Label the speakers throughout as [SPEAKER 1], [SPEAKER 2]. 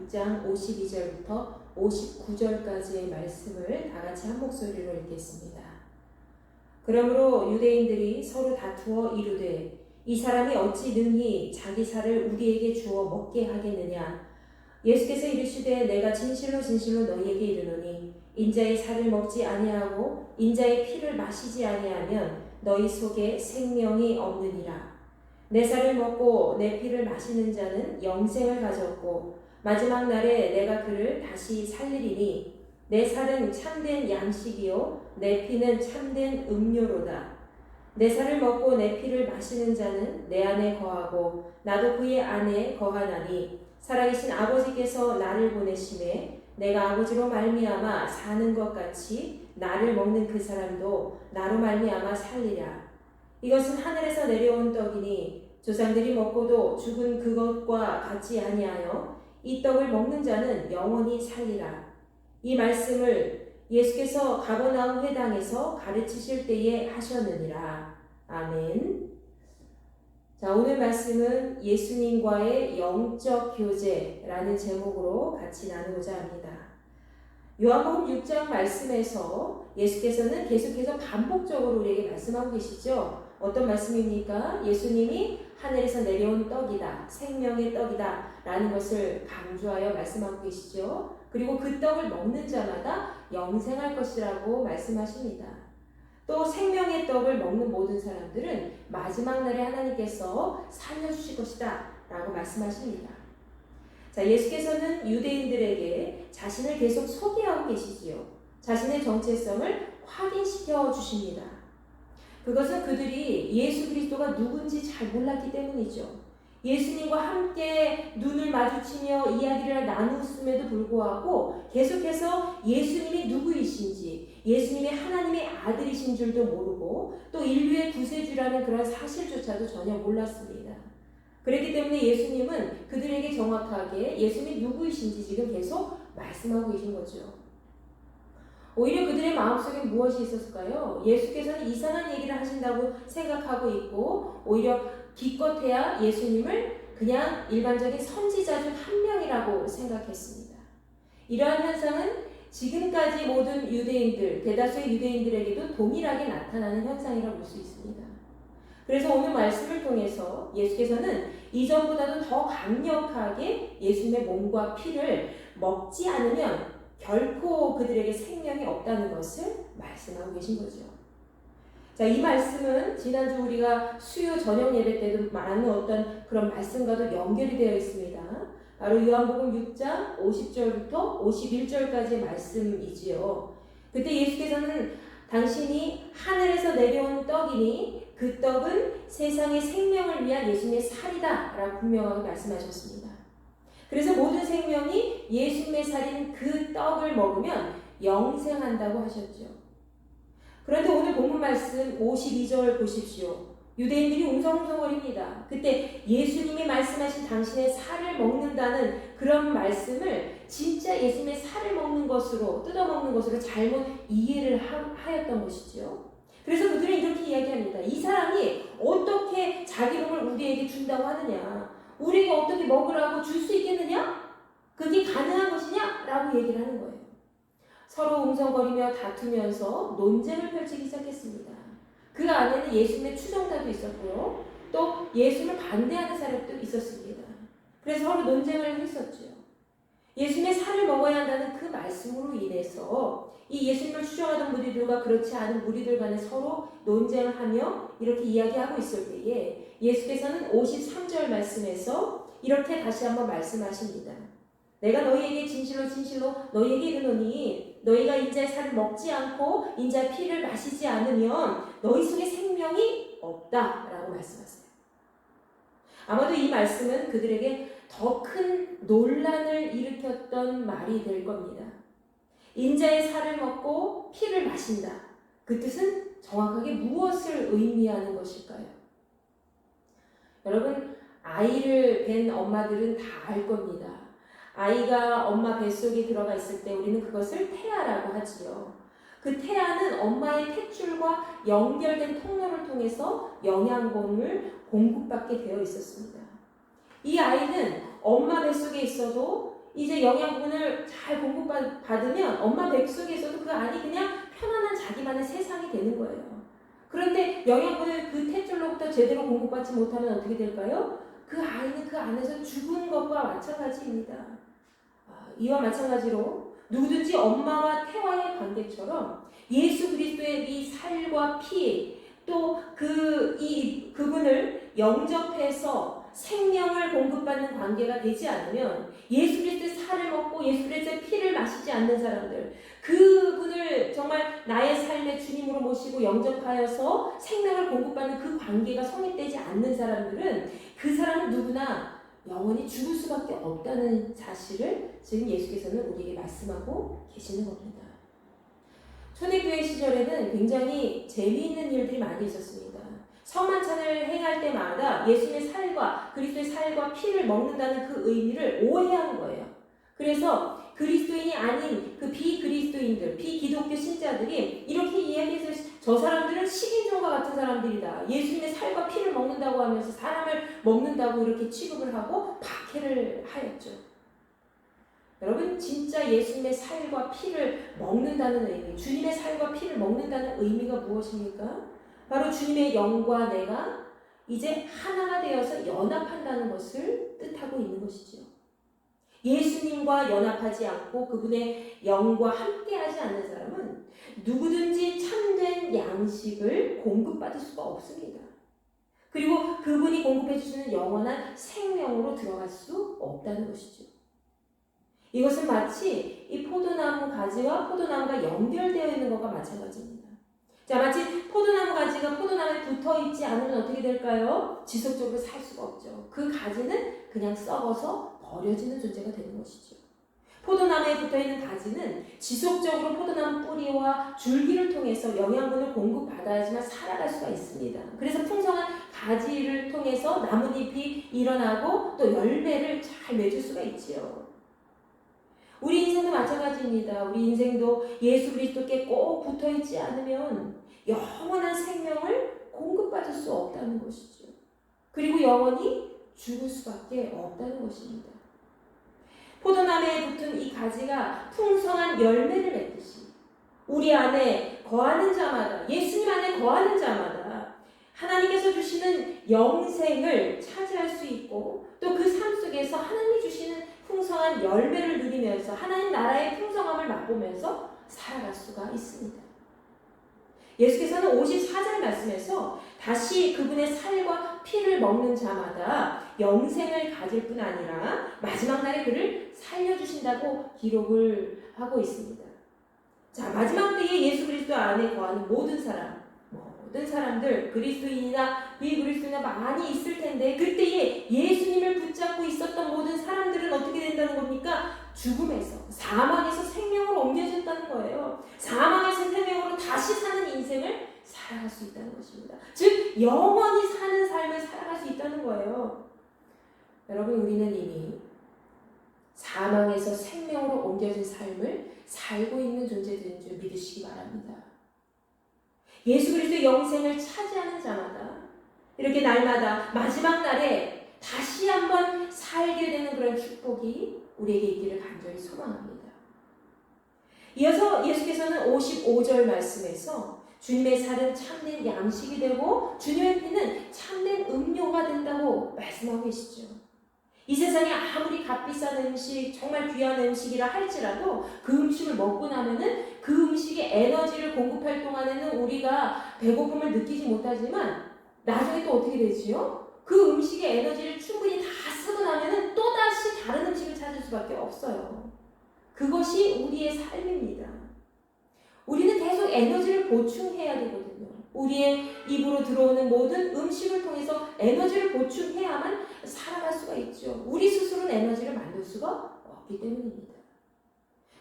[SPEAKER 1] 6장 52절부터 59절까지의 말씀을 다 같이 한 목소리로 읽겠습니다. 그러므로 유대인들이 서로 다투어 이르되 이 사람이 어찌 능히 자기 살을 우리에게 주어 먹게 하겠느냐. 예수께서 이르시되 내가 진실로 진실로 너희에게 이르노니 인자의 살을 먹지 아니하고 인자의 피를 마시지 아니하면 너희 속에 생명이 없느니라. 내 살을 먹고 내 피를 마시는 자는 영생을 가졌고 마지막 날에 내가 그를 다시 살리리니 내 살은 참된 양식이요 내 피는 참된 음료로다. 내 살을 먹고 내 피를 마시는 자는 내 안에 거하고 나도 그의 안에 거하나니 살아계신 아버지께서 나를 보내심에 내가 아버지로 말미암아 사는 것 같이 나를 먹는 그 사람도 나로 말미암아 살리라. 이것은 하늘에서 내려온 떡이니 조상들이 먹고도 죽은 그것과 같지 아니하여 이 떡을 먹는 자는 영원히 살리라. 이 말씀을 예수께서 가버나움 회당에서 가르치실 때에 하셨느니라. 아멘. 자, 오늘 말씀은 예수님과의 영적 교제라는 제목으로 같이 나누고자 합니다. 요한복음 6장 말씀에서 예수께서는 계속해서 반복적으로 우리에게 말씀하고 계시죠. 어떤 말씀입니까? 예수님이 하늘에서 내려온 떡이다, 생명의 떡이다 라는 것을 강조하여 말씀하고 계시죠. 그리고 그 떡을 먹는 자마다 영생할 것이라고 말씀하십니다. 또 생명의 떡을 먹는 모든 사람들은 마지막 날에 하나님께서 살려주실 것이다 라고 말씀하십니다. 자, 예수께서는 유대인들에게 자신을 계속 소개하고 계시지요. 자신의 정체성을 확인시켜 주십니다. 그것은 그들이 예수 그리스도가 누군지 잘 몰랐기 때문이죠. 예수님과 함께 눈을 마주치며 이야기를 나누었음에도 불구하고 계속해서 예수님이 누구이신지, 예수님이 하나님의 아들이신 줄도 모르고 또 인류의 구세주라는 그런 사실조차도 전혀 몰랐습니다. 그렇기 때문에 예수님은 그들에게 정확하게 예수님이 누구이신지 지금 계속 말씀하고 계신 거죠. 오히려 그들의 마음속에 무엇이 있었을까요? 예수께서는 이상한 얘기를 하신다고 생각하고 있고 오히려 기껏해야 예수님을 그냥 일반적인 선지자 중 한 명이라고 생각했습니다. 이러한 현상은 지금까지 모든 유대인들, 대다수의 유대인들에게도 동일하게 나타나는 현상이라고 볼 수 있습니다. 그래서 오늘 말씀을 통해서 예수께서는 이전보다도 더 강력하게 예수님의 몸과 피를 먹지 않으면 결코 그들에게 생명이 없다는 것을 말씀하고 계신 거죠. 자, 이 말씀은 지난주 우리가 수요 저녁 예배 때도 많은 어떤 그런 말씀과도 연결이 되어 있습니다. 바로 요한복음 6장 50절부터 51절까지의 말씀이지요. 그때 예수께서는 당신이 하늘에서 내려온 떡이니 그 떡은 세상의 생명을 위한 예수님의 살이다 라고 분명하게 말씀하셨습니다. 그래서 모든 생명이 예수님의 살인 그 떡을 먹으면 영생한다고 하셨죠. 그런데 오늘 본문 말씀 52절 보십시오. 유대인들이 웅성웅성거립니다. 그때 예수님이 말씀하신 당신의 살을 먹는다는 그런 말씀을 진짜 예수님의 살을 먹는 것으로, 뜯어먹는 것으로 잘못 이해를 하였던 것이죠. 그래서 그들은 이렇게 이야기합니다. 이 사람이 어떻게 자기 몸을 우리에게 준다고 하느냐? 우리에게 어떻게 먹으라고 줄 수 있겠느냐? 그게 가능한 것이냐? 라고 얘기를 하는 거예요. 서로 웅성거리며 다투면서 논쟁을 펼치기 시작했습니다. 그 안에는 예수님의 추종자도 있었고요. 또 예수님을 반대하는 사람도 있었습니다. 그래서 서로 논쟁을 했었죠. 예수님의 살을 먹어야 한다는 그 말씀으로 인해서 이 예수님을 추종하던 무리들과 그렇지 않은 무리들 간에 서로 논쟁을 하며 이렇게 이야기하고 있을 때에 예수께서는 53절 말씀에서 이렇게 다시 한번 말씀하십니다. 내가 너희에게 진실로 진실로 너희에게 이르노니 너희가 인자의 살을 먹지 않고 인자의 피를 마시지 않으면 너희 속에 생명이 없다 라고 말씀하세요. 아마도 이 말씀은 그들에게 더 큰 논란을 일으켰던 말이 될 겁니다. 인자의 살을 먹고 피를 마신다. 그 뜻은 정확하게 무엇을 의미하는 것일까요? 여러분, 아이를 뵌 엄마들은 다 알 겁니다. 아이가 엄마 뱃속에 들어가 있을 때 우리는 그것을 태아라고 하지요. 그 태아는 엄마의 탯줄과 연결된 통로를 통해서 영양분을 공급받게 되어 있었습니다. 이 아이는 엄마 뱃속에 있어도 이제 영양분을 잘 공급받으면 엄마 뱃속에서도 그 안이 그냥 편안한 자기만의 세상이 되는 거예요. 그런데 영양분을 그 탯줄로부터 제대로 공급받지 못하면 어떻게 될까요? 그 아이는 그 안에서 죽은 것과 마찬가지입니다. 이와 마찬가지로 누구든지 엄마와 태와의 관계처럼 예수 그리스도의 이 살과 피, 또 그분을 영접해서 생명을 공급받는 관계가 되지 않으면 예수 그리스도의 살을 먹고 예수 그리스도의 피를 마시지 않는 사람들, 그분을 정말 나의 삶의 주님으로 모시고 영접하여서 생명을 공급받는 그 관계가 성립되지 않는 사람들은 그 사람은 누구나 영원히 죽을 수밖에 없다는 사실을 지금 예수께서는 우리에게 말씀하고 계시는 겁니다. 초대교회 시절에는 굉장히 재미있는 일들이 많이 있었습니다. 성만찬을 행할 때마다 예수님의 살과 그리스도의 살과 피를 먹는다는 그 의미를 오해한 거예요. 그래서 그리스도인이 아닌 그 비그리스도인들, 비기독교 신자들이 이렇게 이야기해서 저 사람들은 식인종과 같은 사람들이다. 예수님의 살과 피를 먹는다고 하면서 사람을 먹는다고 이렇게 취급을 하고 박해를 하였죠. 여러분, 진짜 예수님의 살과 피를 먹는다는 의미, 주님의 살과 피를 먹는다는 의미가 무엇입니까? 바로 주님의 영과 내가 이제 하나가 되어서 연합한다는 것을 뜻하고 있는 것이죠. 예수님과 연합하지 않고 그분의 영과 함께하지 않는 사람은 누구든지 참된 양식을 공급받을 수가 없습니다. 그리고 그분이 공급해 주시는 영원한 생명으로 들어갈 수 없다는 것이죠. 이것은 마치 이 포도나무 가지와 포도나무가 연결되어 있는 것과 마찬가지입니다. 자, 마치 포도나무 가지가 포도나무에 붙어 있지 않으면 어떻게 될까요? 지속적으로 살 수가 없죠. 그 가지는 그냥 썩어서 버려지는 존재가 되는 것이죠. 포도나무에 붙어 있는 가지는 지속적으로 포도나무 뿌리와 줄기를 통해서 영양분을 공급받아야지만 살아갈 수가 있습니다. 그래서 풍성한 가지를 통해서 나뭇잎이 일어나고 또 열매를 잘 맺을 수가 있지요. 우리 인생도 마찬가지입니다. 우리 인생도 예수 그리스도께 꼭 붙어있지 않으면 영원한 생명을 공급받을 수 없다는 것이죠. 그리고 영원히 죽을 수밖에 없다는 것입니다. 포도나무에 붙은 이 가지가 풍성한 열매를 맺듯이 우리 안에 거하는 자마다, 예수님 안에 거하는 자마다 하나님께서 주시는 영생을 차지할 수 있고 또 그 삶 속에서 하나님이 주시는 풍성한 열매를 누리면서 하나님 나라의 풍성함을 맛보면서 살아갈 수가 있습니다. 예수께서는 54절 말씀에서 다시 그분의 살과 피를 먹는 자마다 영생을 가질 뿐 아니라 마지막 날에 그를 살려주신다고 기록을 하고 있습니다. 자, 마지막 때에 예수 그리스도 안에 거하는 모든 사람들, 그리스도인이나 비그리스도인이나 많이 있을 텐데 그때에 예수님을 붙잡고 있었던 모든 사람들은 어떻게 된다는 겁니까? 죽음에서, 사망에서 생명으로 옮겨졌다는 거예요. 사망에서 생명으로 다시 사는 인생을 살아갈 수 있다는 것입니다. 즉 영원히 사는 삶을 살아갈 수 있다는 거예요. 여러분, 우리는 이미 사망에서 생명으로 옮겨진 삶을 살고 있는 존재들인 줄 믿으시기 바랍니다. 예수 그리스도의 영생을 차지하는 자마다 이렇게 날마다 마지막 날에 다시 한번 살게 되는 그런 축복이 우리에게 있기를 간절히 소망합니다. 이어서 예수께서는 55절 말씀에서 주님의 살은 참된 양식이 되고 주님의 피는 참된 음료가 된다고 말씀하고 계시죠. 이 세상에 아무리 값비싼 음식, 정말 귀한 음식이라 할지라도 그 음식을 먹고 나면은 그 음식의 에너지를 공급할 동안에는 우리가 배고픔을 느끼지 못하지만 나중에 또 어떻게 되지요? 그 음식의 에너지를 충분히 다 쓰고 나면은 또다시 다른 음식을 찾을 수밖에 없어요. 그것이 우리의 삶입니다. 우리는 계속 에너지를 보충해야 되거든요. 우리의 입으로 들어오는 모든 음식을 통해서 에너지를 보충해야만 살아갈 수가 있죠. 우리 스스로는 에너지를 만들 수가 없기 때문입니다.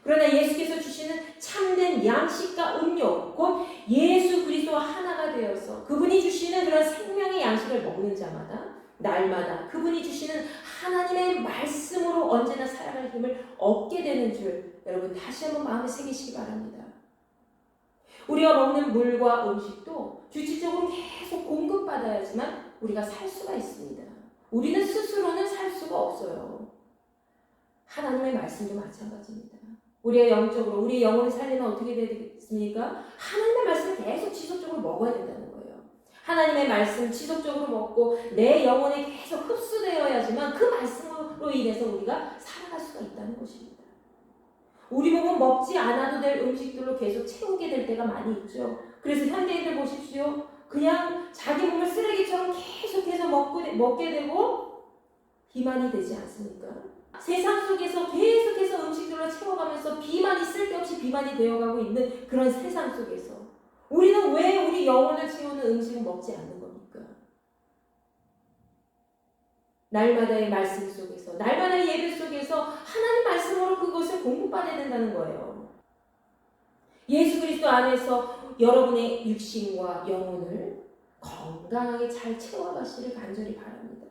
[SPEAKER 1] 그러나 예수께서 주시는 참된 양식과 음료, 곧 예수 그리스도와 하나가 되어서 그분이 주시는 그런 생명의 양식을 먹는 자마다 날마다 그분이 주시는 하나님의 말씀으로 언제나 살아갈 힘을 얻게 되는 줄 여러분 다시 한번 마음에 새기시기 바랍니다. 우리가 먹는 물과 음식도 주기적으로 계속 공급받아야지만 우리가 살 수가 있습니다. 우리는 스스로는 살 수가 없어요. 하나님의 말씀도 마찬가지입니다. 우리의 영적으로 우리 영혼을 살리면 어떻게 되겠습니까? 하나님의 말씀을 계속 지속적으로 먹어야 된다는 거예요. 하나님의 말씀 지속적으로 먹고 내 영혼에 계속 흡수되어야지만 그 말씀으로 인해서 우리가 살아갈 수가 있다는 것입니다. 우리 몸은 먹지 않아도 될 음식들로 계속 채우게 될 때가 많이 있죠. 그래서 현대인들 보십시오. 그냥 자기 몸을 쓰레기처럼 계속해서 먹게 되고 비만이 되지 않습니까? 세상 속에서 계속해서 음식들로 채워가면서 비만이 쓸데없이 비만이 되어가고 있는 그런 세상 속에서 우리는 왜 우리 영혼을 채우는 음식을 먹지 않는 겁니까? 날마다의 말씀 속에서, 날마다의 예배 속에서 하나님 말씀으로 그것을 공급받아야 된다는 거예요. 예수 그리스도 안에서 여러분의 육신과 영혼을 건강하게 잘 채워가시를 간절히 바랍니다.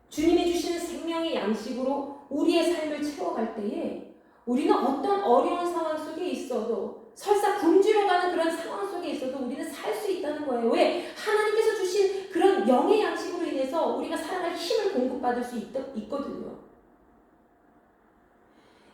[SPEAKER 1] 주님이 주시는 생명의 양식으로 우리의 삶을 채워갈 때에 우리는 어떤 어려운 상황 속에 있어도 설사 굶주려 가는 그런 상황 속에 있어도 우리는 살 수 있다는 거예요. 왜? 하나님께서 주신 그런 영의 양식으로 인해서 우리가 살아갈 힘을 공급받을 수 있거든요.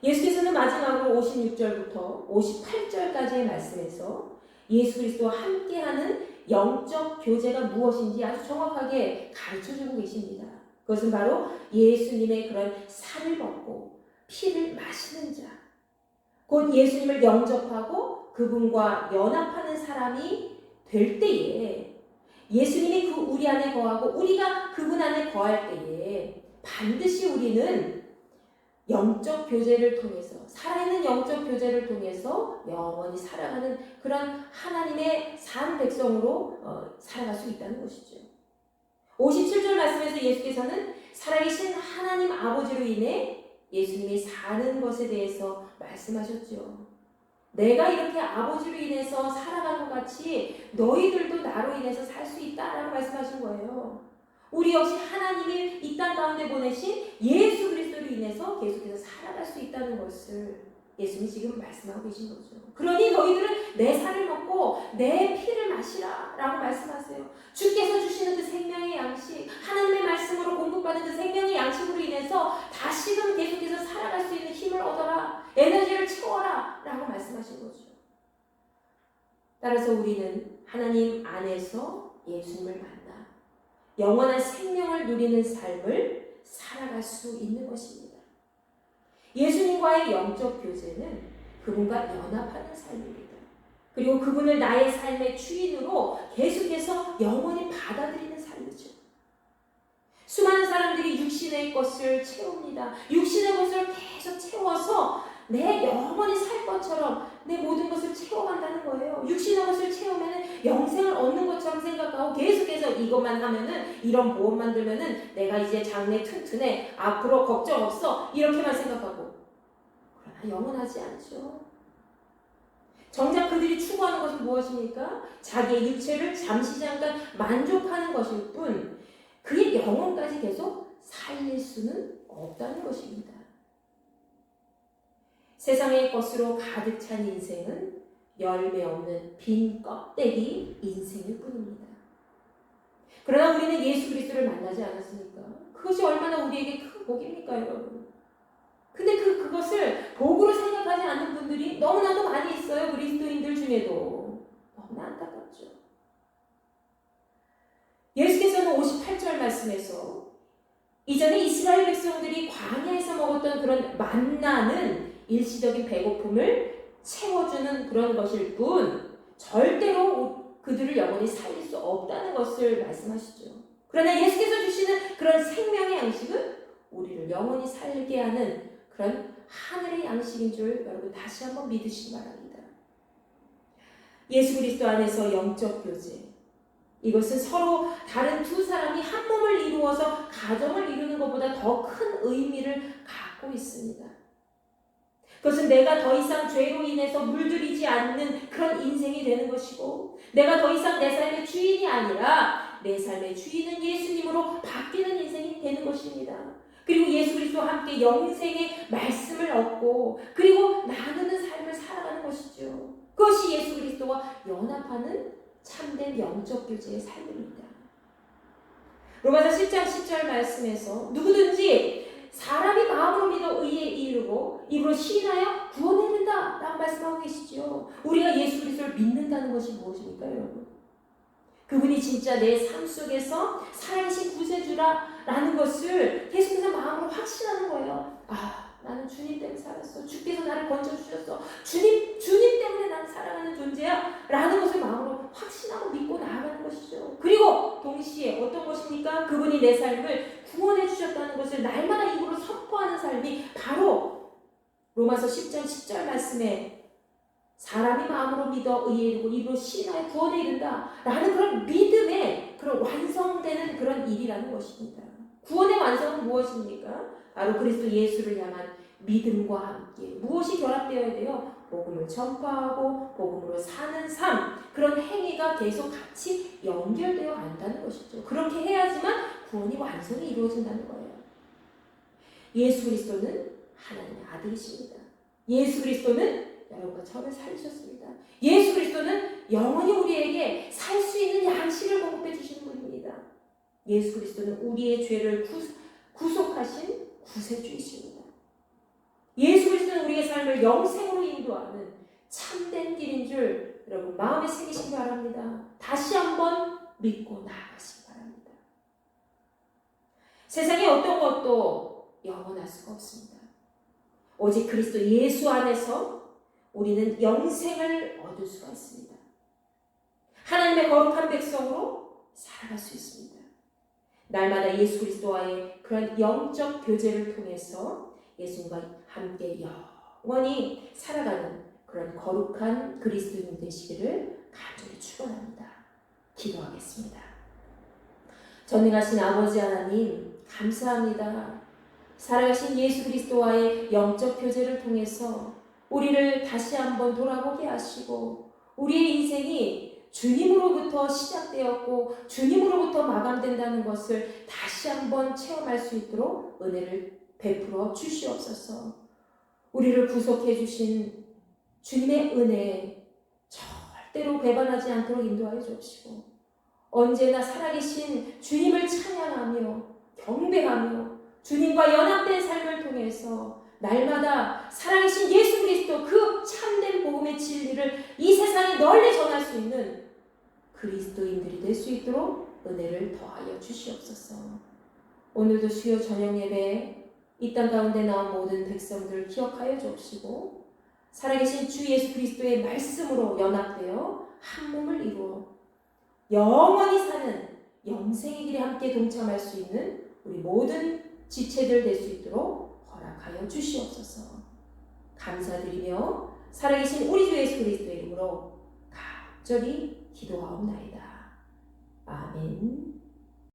[SPEAKER 1] 예수께서는 마지막으로 56절부터 58절까지의 말씀에서 예수 그리스도와 함께하는 영적 교제가 무엇인지 아주 정확하게 가르쳐주고 계십니다. 그것은 바로 예수님의 그런 살을 먹고 피를 마시는 자, 곧 예수님을 영접하고 그분과 연합하는 사람이 될 때에 예수님이 그 우리 안에 거하고 우리가 그분 안에 거할 때에 반드시 우리는 영적 교제를 통해서 살아있는 영적 교제를 통해서 영원히 살아가는 그런 하나님의 산 백성으로 살아갈 수 있다는 것이죠. 57절 말씀에서 예수께서는 살아계신 하나님 아버지로 인해 예수님이 사는 것에 대해서 말씀하셨죠. 내가 이렇게 아버지로 인해서 살아가는 것 같이 너희들도 나로 인해서 살 수 있다라고 말씀하신 거예요. 우리 역시 하나님이 이 땅 가운데 보내신 예수 그리스도로 인해서 계속해서 살아갈 수 있다는 것을 예수님이 지금 말씀하고 계신 거죠. 그러니 너희들은 내 살을 먹고 내 피를 마시라 라고 말씀하세요. 주께서 주시는 그 생명의 양식, 하나님의 말씀으로 공급받은 그 생명의 양식으로 인해서 다시금 계속해서 살아갈 수 있는 힘을 얻어라, 에너지를 채워라 라고 말씀하신 거죠. 따라서 우리는 하나님 안에서 예수님을 만나 영원한 생명을 누리는 삶을 살아갈 수 있는 것입니다. 예수님과의 영적 교제는 그분과 연합하는 삶입니다. 그리고 그분을 나의 삶의 주인으로 계속해서 영원히 받아들이는 삶이죠. 수많은 사람들이 육신의 것을 채웁니다. 육신의 것을 계속 채워서 내 영원히 살 것처럼 내 모든 것을 채워간다는 거예요. 육신의 것을 채우면 영생을 얻는 것처럼 생각하고 계속해서 이것만 하면은, 이런 보험만 들면은 내가 이제 장래 튼튼해, 앞으로 걱정 없어, 이렇게만 생각하고, 그러나 영원하지 않죠. 정작 그들이 추구하는 것은 무엇입니까? 자기의 육체를 잠시 잠깐 만족하는 것일 뿐 그의 영혼까지 계속 살릴 수는 없다는 것입니다. 세상의 것으로 가득 찬 인생은 열매 없는 빈 껍데기 인생일 뿐입니다. 그러나 우리는 예수 그리스도를 만나지 않았습니까? 그것이 얼마나 우리에게 큰 복입니까, 여러분? 근데 그것을 복으로 생각하지 않는 분들이 너무나도 많이 있어요. 그리스도인들 중에도. 너무나 안타깝죠. 예수께서는 58절 말씀에서 이전에 이스라엘 백성들이 광야에서 먹었던 그런 만나는 일시적인 배고픔을 채워주는 그런 것일 뿐 절대로 그들을 영원히 살릴 수 없다는 것을 말씀하시죠. 그러나 예수께서 주시는 그런 생명의 양식은 우리를 영원히 살게 하는 그런 하늘의 양식인 줄 여러분 다시 한번 믿으시기 바랍니다. 예수 그리스도 안에서 영적 교제, 이것은 서로 다른 두 사람이 한 몸을 이루어서 가정을 이루는 것보다 더 큰 의미를 갖고 있습니다. 그것은 내가 더 이상 죄로 인해서 물들이지 않는 그런 인생이 되는 것이고, 내가 더 이상 내 삶의 주인이 아니라 내 삶의 주인은 예수님으로 바뀌는 인생이 되는 것입니다. 그리고 예수 그리스도와 함께 영생의 말씀을 얻고 그리고 나누는 삶을 살아가는 것이죠. 그것이 예수 그리스도와 연합하는 참된 영적 교제의 삶입니다. 로마서 10장 10절 말씀에서 누구든지 사람이 마음으로 믿어 의에 이르고 입으로 시인하여 구원에 이른다 라고 말씀하고 계시죠. 우리가 예수 그리스도를 믿는다는 것이 무엇입니까, 여러분? 그분이 진짜 내 삶 속에서 살아계신 구세주라는 것을 계속해서 마음으로 확신하는 거예요. 아, 나는 주님 때문에 살았어. 주께서 나를 건져주셨어. 주님 때문에 나는 살아가는 존재야. 라는 것을 마음으로 확신하고 믿고 나아가는 것이죠. 그리고 동시에 어떤 것입니까? 그분이 내 삶을 구원해 주셨다는 것을 날마다 입으로 선포하는 삶이 바로 로마서 10장 10절 말씀에 사람이 마음으로 믿어 의에 이르고 입으로 시인하여 구원에 이른다 라는 그런 믿음의 그런 완성되는 그런 일이라는 것입니다. 구원의 완성은 무엇입니까? 바로 그리스도 예수를 향한 믿음과 함께 무엇이 결합되어야 돼요? 복음을 전파하고 복음으로 사는 삶, 그런 행위가 계속 같이 연결되어 간다는 것이죠. 그렇게 해야지만 구원이 완성이 이루어진다는 거예요. 예수 그리스도는 하나님의 아들이십니다. 예수 그리스도는 여러분과 저를 살리셨습니다. 예수 그리스도는 영원히 우리에게 살 수 있는 양식을 공급해 주시는 분입니다. 예수 그리스도는 우리의 죄를 구속하신 구세주이십니다. 예수 그리스도는 우리의 삶을 영생으로 인도하는 참된 길인 줄 여러분 마음에 새기시기 바랍니다. 다시 한번 믿고 나아가시기 바랍니다. 세상에 어떤 것도 영원할 수가 없습니다. 오직 그리스도 예수 안에서 우리는 영생을 얻을 수가 있습니다. 하나님의 거룩한 백성으로 살아갈 수 있습니다. 날마다 예수 그리스도와의 그런 영적 교제를 통해서 예수님과 함께 영원히 살아가는 그런 거룩한 그리스도인 되시기를 간절히 축원합니다. 기도하겠습니다. 전능하신 아버지 하나님 감사합니다. 살아가신 예수 그리스도와의 영적 교제를 통해서 우리를 다시 한번 돌아보게 하시고 우리의 인생이 주님으로부터 시작되었고 주님으로부터 마감된다는 것을 다시 한번 체험할 수 있도록 은혜를 베풀어 주시옵소서. 우리를 구속해 주신 주님의 은혜에 절대로 배반하지 않도록 인도하여 주옵시고 언제나 살아계신 주님을 찬양하며 경배하며 주님과 연합된 삶을 통해서 날마다 살아계신 예수 그리스도 그 참된 복음의 진리를 이 세상에 널리 전할 수 있는 그리스도인들이 될 수 있도록 은혜를 더하여 주시옵소서. 오늘도 주여 저녁 예배에 이 땅 가운데 나온 모든 백성들을 기억하여 주옵시고 살아계신 주 예수 그리스도의 말씀으로 연합되어 한 몸을 이루어 영원히 사는 영생의 길에 함께 동참할 수 있는 우리 모든 지체들 될 수 있도록 허락하여 주시옵소서. 감사드리며 살아계신 우리 주 예수 그리스도의 이름으로 간절히 기도하옵나이다. 아멘.